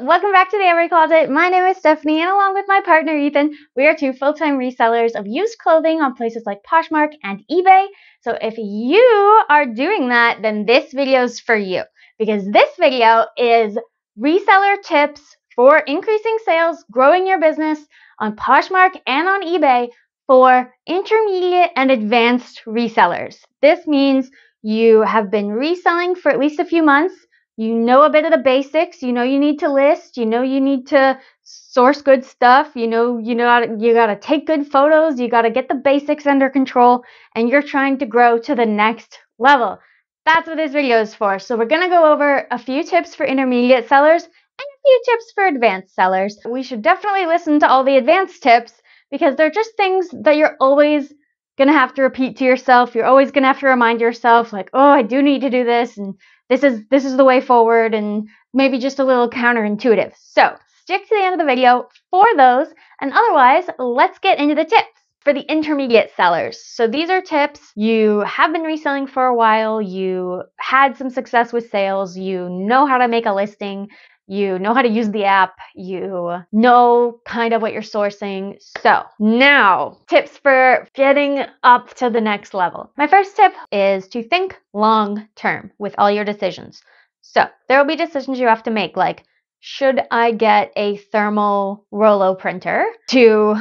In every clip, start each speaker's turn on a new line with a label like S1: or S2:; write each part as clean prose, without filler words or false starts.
S1: welcome back to the Every Closet. My name is Stephanie, and along with my partner Ethan, we are two full-time resellers of used clothing on places like Poshmark and eBay. So if you are doing that, then this video is for you, because this video is reseller tips for increasing sales, growing your business on Poshmark and on eBay for intermediate and advanced resellers. This means you have been reselling for at least a few months. You know a bit of the basics. You know you need to list. You know you need to source good stuff. You gotta take good photos. You gotta get the basics under control, and you're trying to grow to the next level. That's what this video is for. So we're gonna go over a few tips for intermediate sellers and a few tips for advanced sellers. We should definitely listen to all the advanced tips because they're just things that you're always gonna have to repeat to yourself. You're always gonna have to remind yourself, like, oh, I do need to do this, and this is the way forward, and maybe just a little counterintuitive. So stick to the end of the video for those, and otherwise, let's get into the tips for the intermediate sellers. So these are tips. You have been reselling for a while, you had some success with sales, you know how to make a listing, you know how to use the app, you know kind of what you're sourcing. So now, tips for getting up to the next level. My first tip is to think long term with all your decisions. So there will be decisions you have to make, like, should I get a thermal Rollo printer to,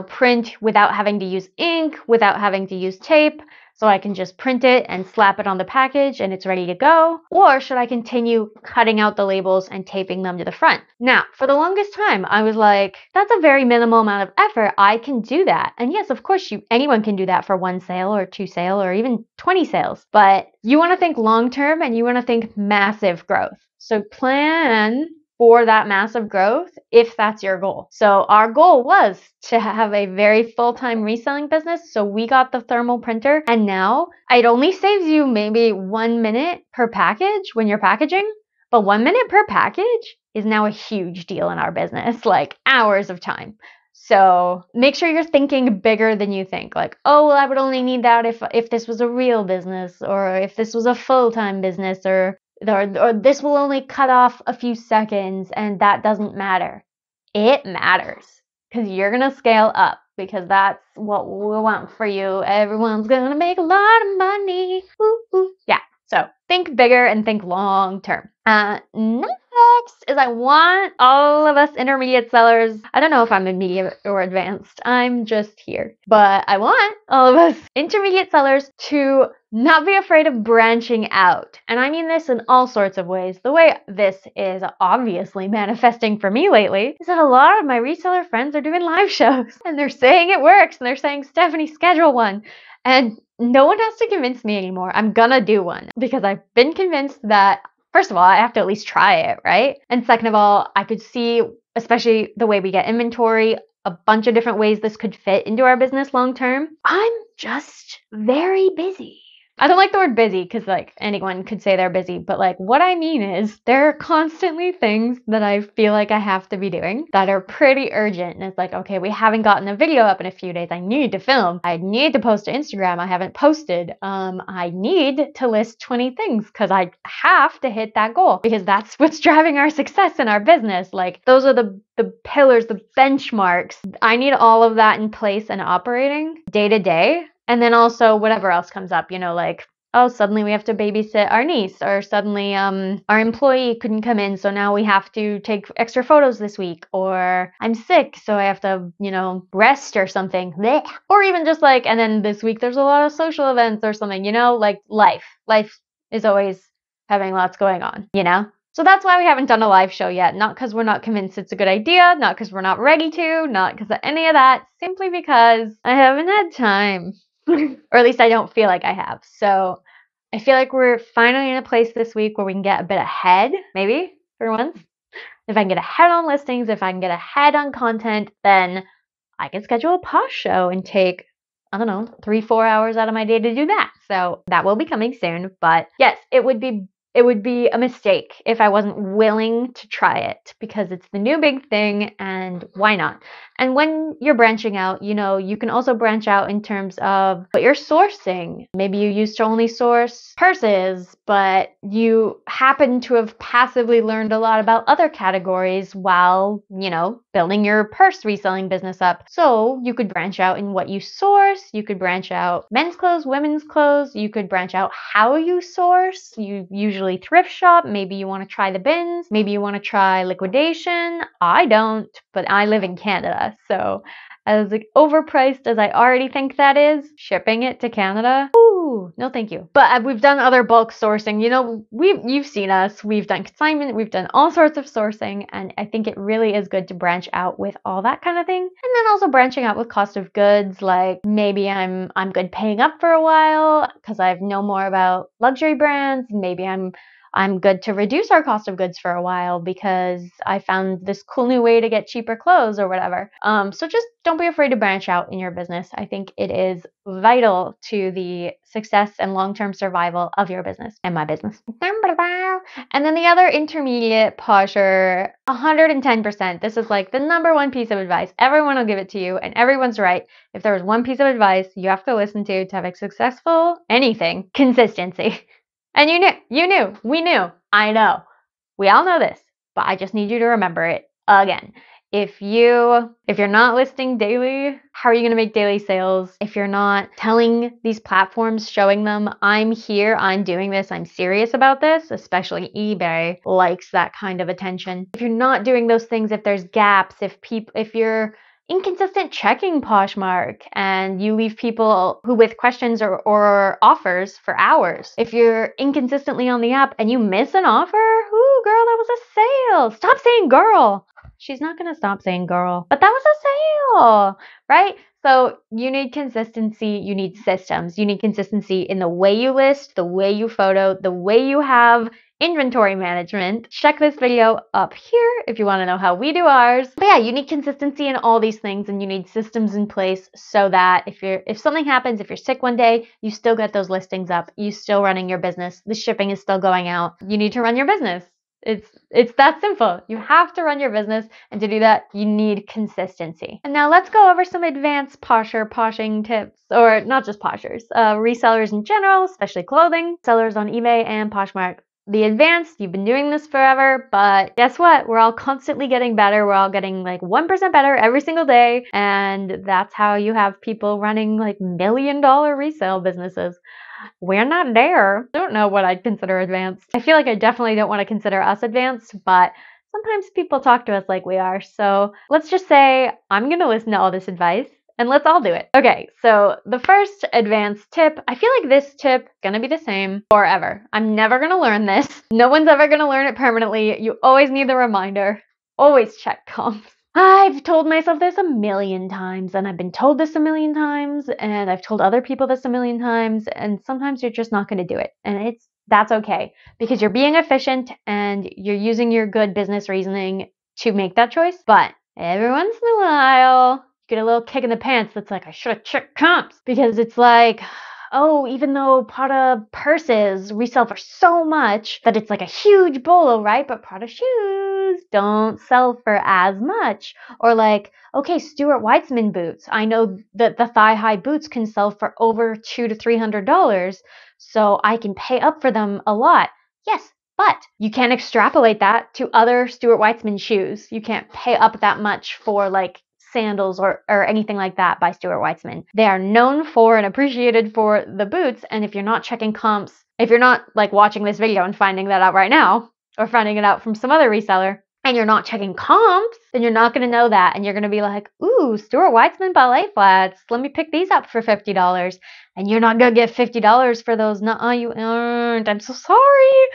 S1: print without having to use ink, without having to use tape, so I can just print it and slap it on the package and it's ready to go? Or should I continue cutting out the labels and taping them to the front? Now, for the longest time, I was like, that's a very minimal amount of effort. I can do that. And yes, of course, anyone can do that for one sale or two sale or even 20 sales. But you want to think long term and you want to think massive growth. So plan for that massive growth if that's your goal. So our goal was to have a very full-time reselling business. So we got the thermal printer, and now it only saves you maybe 1 minute per package when you're packaging, but 1 minute per package is now a huge deal in our business, like hours of time. So make sure you're thinking bigger than you think. Like, oh, well, I would only need that if this was a real business, or if this was a full-time business, or this will only cut off a few seconds, and that doesn't matter. It matters because you're going to scale up, because that's what we want for you. Everyone's going to make a lot of money. Ooh, ooh. Yeah. So think bigger and think long term. Next is I want all of us intermediate sellers. I don't know if I'm immediate or advanced. I'm just here. But I want all of us intermediate sellers to not be afraid of branching out. And I mean this in all sorts of ways. The way this is obviously manifesting for me lately is that a lot of my reseller friends are doing live shows, and they're saying it works, and they're saying, Stephanie, schedule one. And no one has to convince me anymore. I'm gonna do one because I've been convinced that, first of all, I have to at least try it, right? And second of all, I could see, especially the way we get inventory, a bunch of different ways this could fit into our business long term. I'm just very busy. I don't like the word busy because, like, anyone could say they're busy, but, like, what I mean is there are constantly things that I feel like I have to be doing that are pretty urgent. And it's like, okay, we haven't gotten a video up in a few days. I need to film. I need to post to Instagram. I haven't posted. I need to list 20 things because I have to hit that goal, because that's what's driving our success in our business. Like, those are the pillars, the benchmarks. I need all of that in place and operating day to day. And then also whatever else comes up, like, oh, suddenly we have to babysit our niece, or suddenly our employee couldn't come in, so now we have to take extra photos this week, or I'm sick, so I have to, rest or something. Blech. Or even just like, and then this week there's a lot of social events or something, like life. Life is always having lots going on, So that's why we haven't done a live show yet. Not because we're not convinced it's a good idea, not because we're not ready to, not because of any of that, simply because I haven't had time. Or at least I don't feel like I have. So I feel like we're finally in a place this week where we can get a bit ahead, maybe, for once. If I can get ahead on listings, if I can get ahead on content, then I can schedule a Posh show and take, 3-4 hours out of my day to do that. So that will be coming soon. But yes, it would be it would be a mistake if I wasn't willing to try it because it's the new big thing and why not? And when you're branching out, you can also branch out in terms of what you're sourcing. Maybe you used to only source purses, but you happen to have passively learned a lot about other categories while, building your purse reselling business up. So you could branch out in what you source. You could branch out men's clothes, women's clothes. You could branch out how you source. You usually thrift shop. Maybe you want to try the bins. Maybe you want to try liquidation. I don't, but I live in Canada. So as overpriced as I already think that is, shipping it to Canada, ooh, no thank you. But we've done other bulk sourcing. You've seen us. We've done consignment. We've done all sorts of sourcing, and I think it really is good to branch out with all that kind of thing. And then also branching out with cost of goods, like maybe I'm good paying up for a while because I know more about luxury brands. Maybe I'm good to reduce our cost of goods for a while because I found this cool new way to get cheaper clothes or whatever. So just don't be afraid to branch out in your business. I think it is vital to the success and long-term survival of your business and my business. And then the other intermediate posher, 110%. This is like the number one piece of advice. Everyone will give it to you and everyone's right. If there was one piece of advice you have to listen to have a successful anything, consistency. And you knew, we knew, I know. We all know this, but I just need you to remember it again. If you're not listing daily, how are you going to make daily sales? If you're not telling these platforms, showing them, I'm here, I'm doing this, I'm serious about this, especially eBay likes that kind of attention. If you're not doing those things, if there's gaps, if you're inconsistent checking Poshmark and you leave people who with questions or offers for hours. If you're inconsistently on the app and you miss an offer, ooh, girl, that was a sale. Stop saying girl. She's not going to stop saying girl, but that was a sale, right? So you need consistency, you need systems, you need consistency in the way you list, the way you photo, the way you have inventory management. Check this video up here if you want to know how we do ours. But yeah, you need consistency in all these things and you need systems in place so that if something happens, if you're sick one day, you still get those listings up, you still running your business, the shipping is still going out. You need to run your business. It's that simple. You have to run your business, and to do that, you need consistency. And now let's go over some advanced poshing tips, or not just poshers, resellers in general, especially clothing, sellers on eBay and Poshmark. The advanced, you've been doing this forever, but guess what? We're all constantly getting better. We're all getting like 1% better every single day, and that's how you have people running like $1 million resale businesses. We're not there. I don't know what I'd consider advanced. I feel like I definitely don't want to consider us advanced, but sometimes people talk to us like we are. So let's just say I'm going to listen to all this advice and let's all do it. Okay, so the first advanced tip, I feel like this tip is going to be the same forever. I'm never going to learn this. No one's ever going to learn it permanently. You always need the reminder. Always check comps. I've told myself this a million times, and I've been told this a million times, and I've told other people this a million times, and sometimes you're just not going to do it. And that's okay, because you're being efficient and you're using your good business reasoning to make that choice. But every once in a while, you get a little kick in the pants that's like, I should have checked comps, because it's like, oh, even though Prada purses resell for so much that it's like a huge bolo, right? But Prada shoes don't sell for as much. Or like, okay, Stuart Weitzman boots. I know that the thigh-high boots can sell for over $200 to $300, so I can pay up for them a lot. Yes, but you can't extrapolate that to other Stuart Weitzman shoes. You can't pay up that much for like sandals or anything like that by Stuart Weitzman. They are known for and appreciated for the boots, and if you're not checking comps, if you're not like watching this video and finding that out right now, or finding it out from some other reseller, and you're not checking comps, then you're not going to know that, and you're going to be like, ooh, Stuart Weitzman ballet flats, let me pick these up for $50, and you're not going to get $50 for those. Nuh-uh, you aren't. I'm so sorry.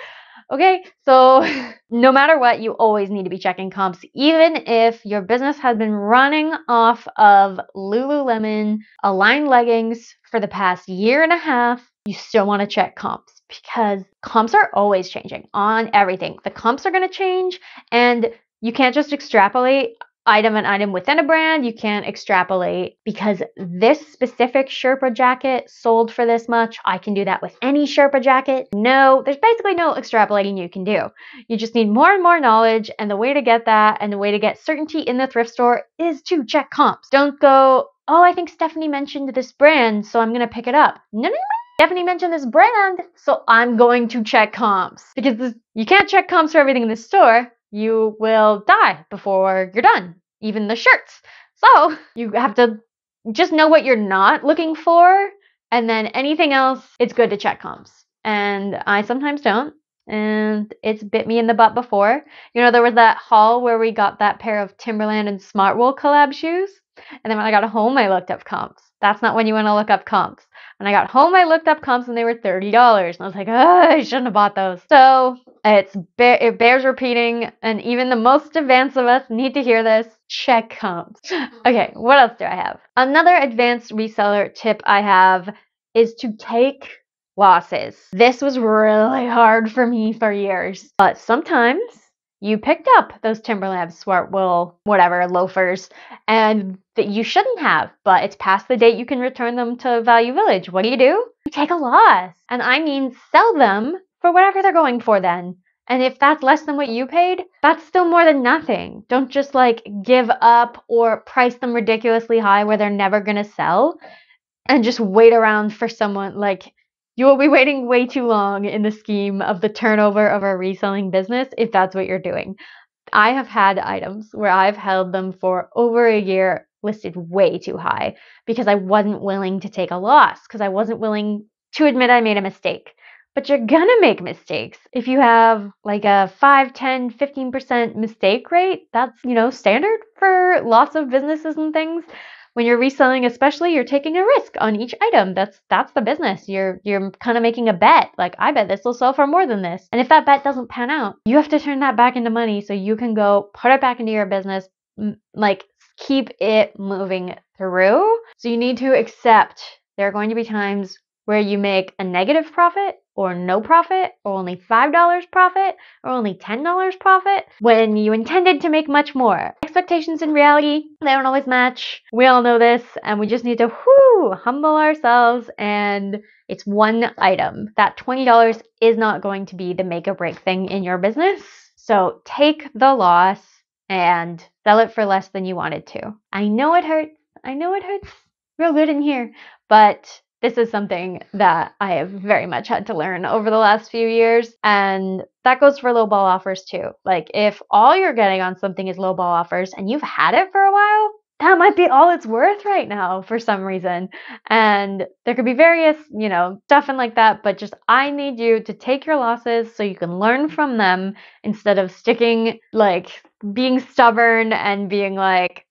S1: Okay, so no matter what, you always need to be checking comps. Even if your business has been running off of Lululemon aligned leggings for the past year and a half, you still want to check comps, because comps are always changing on everything. The comps are going to change, and you can't just extrapolate item and item within a brand. You can't extrapolate because this specific Sherpa jacket sold for this much. I can do that with any Sherpa jacket. No, there's basically no extrapolating you can do. You just need more and more knowledge, and the way to get that and the way to get certainty in the thrift store is to check comps. Don't go, oh, I think Stephanie mentioned this brand, so I'm going to pick it up. No. Stephanie mentioned this brand, so I'm going to check comps. Because you can't check comps for everything in the store. You will die before you're done. Even the shirts. So you have to just know what you're not looking for, and then anything else, it's good to check comps. And I sometimes don't, and it's bit me in the butt before. You know, there was that haul where we got that pair of Timberland and Smartwool collab shoes, and then when I got home, I looked up comps. That's not when you want to look up comps. When I got home, I looked up comps and they were $30. And I was like, oh, I shouldn't have bought those. So it bears repeating. And even the most advanced of us need to hear this. Check comps. Okay, what else do I have? Another advanced reseller tip I have is to take losses. This was really hard for me for years. But sometimes you picked up those Timberland, Smartwool, whatever, loafers, and that you shouldn't have, but it's past the date you can return them to Value Village. What do? You take a loss. And I mean, sell them for whatever they're going for then. And if that's less than what you paid, that's still more than nothing. Don't just like give up or price them ridiculously high where they're never gonna sell and just wait around for someone. Like, you will be waiting way too long in the scheme of the turnover of a reselling business if that's what you're doing. I have had items where I've held them for over a year listed way too high because I wasn't willing to take a loss, because I wasn't willing to admit I made a mistake. But you're gonna make mistakes. If you have like a 5, 10, 15% mistake rate, that's, standard for lots of businesses and things. When you're reselling, especially, you're taking a risk on each item. That's the business. You're kind of making a bet. Like, I bet this will sell for more than this. And if that bet doesn't pan out, you have to turn that back into money so you can go put it back into your business, like keep it moving through. So you need to accept there are going to be times where you make a negative profit or no profit or only $5 profit or only $10 profit when you intended to make much more. Expectations and reality, they don't always match. We all know this, and we just need to humble ourselves, and it's one item. That $20 is not going to be the make or break thing in your business. So take the loss and sell it for less than you wanted to. I know it hurts. I know it hurts real good in here, but this is something that I have very much had to learn over the last few years, and that goes for lowball offers too. Like, if all you're getting on something is lowball offers and you've had it for a while, that might be all it's worth right now for some reason. And there could be various, stuff and like that, but just I need you to take your losses so you can learn from them instead of being stubborn and being like,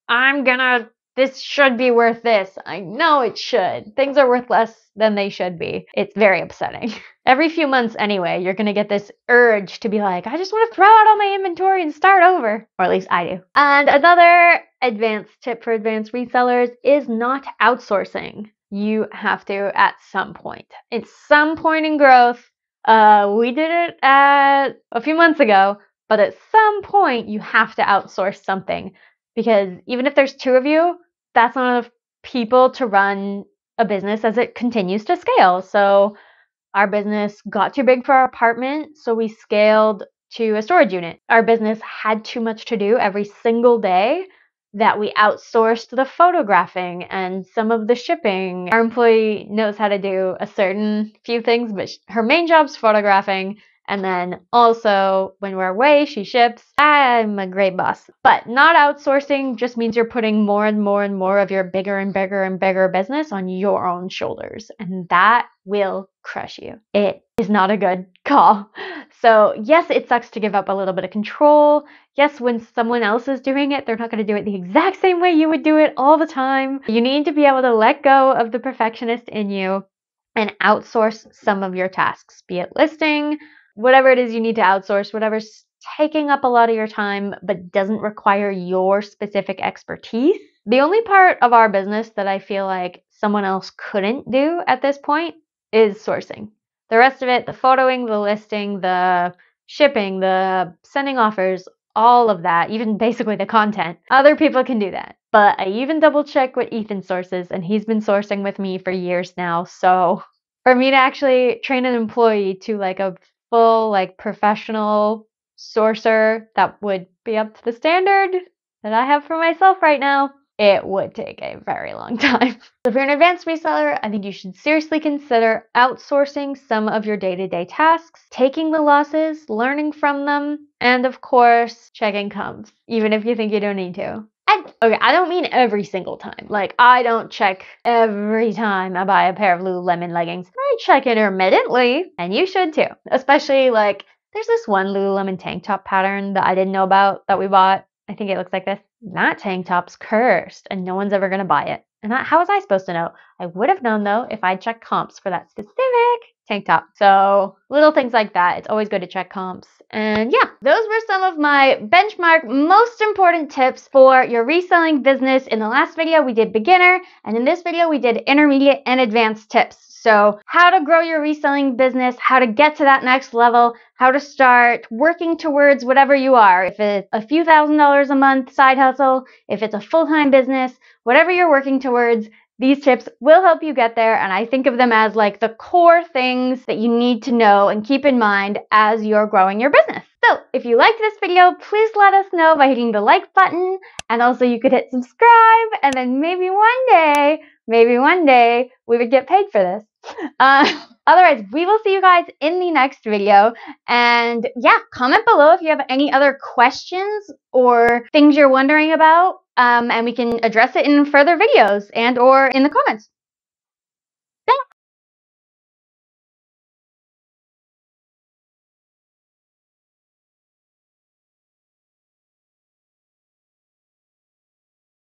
S1: this should be worth this. I know it should. Things are worth less than they should be. It's very upsetting. Every few months anyway, you're going to get this urge to be like, I just want to throw out all my inventory and start over. Or at least I do. And another advanced tip for advanced resellers is not outsourcing. You have to at some point. At some point in growth, we did it a few months ago, but at some point you have to outsource something. Because even if there's two of you, that's not enough people to run a business as it continues to scale. So our business got too big for our apartment, so we scaled to a storage unit. Our business had too much to do every single day that we outsourced the photographing and some of the shipping. Our employee knows how to do a certain few things, but her main job's photographing. And then also, when we're away, she ships. I'm a great boss. But not outsourcing just means you're putting more and more and more of your bigger and bigger and bigger business on your own shoulders. And that will crush you. It is not a good call. So yes, it sucks to give up a little bit of control. Yes, when someone else is doing it, they're not going to do it the exact same way you would do it all the time. You need to be able to let go of the perfectionist in you and outsource some of your tasks, be it listing, whatever it is you need to outsource, whatever's taking up a lot of your time but doesn't require your specific expertise. The only part of our business that I feel like someone else couldn't do at this point is sourcing. The rest of it, the photoing, the listing, the shipping, the sending offers, all of that, even basically the content. Other people can do that. But I even double check what Ethan sources, and he's been sourcing with me for years now. So for me to actually train an employee to like a full like professional sourcer that would be up to the standard that I have for myself right now, it would take a very long time. So if you're an advanced reseller, I think you should seriously consider outsourcing some of your day-to-day tasks, taking the losses, learning from them, and of course, checking comps, even if you think you don't need to. And okay, I don't mean every single time. Like, I don't check every time I buy a pair of Lululemon leggings. I check intermittently, and you should too. Especially like, there's this one Lululemon tank top pattern that I didn't know about that we bought. I think it looks like this. That tank top's cursed, and no one's ever gonna buy it. And how was I supposed to know? I would have known though if I'd checked comps for that specific tank top. So little things like that. It's always good to check comps. And yeah, those were some of my benchmark most important tips for your reselling business. In the last video, we did beginner, and in this video, we did intermediate and advanced tips. So how to grow your reselling business, how to get to that next level, how to start working towards whatever you are. If it's a few $1,000s a month side hustle, if it's a full-time business, whatever you're working towards, these tips will help you get there, and I think of them as like the core things that you need to know and keep in mind as you're growing your business. So if you liked this video, please let us know by hitting the like button, and also you could hit subscribe, and then maybe one day, we would get paid for this. Otherwise, we will see you guys in the next video. And yeah, comment below if you have any other questions or things you're wondering about, and we can address it in further videos and or in the comments.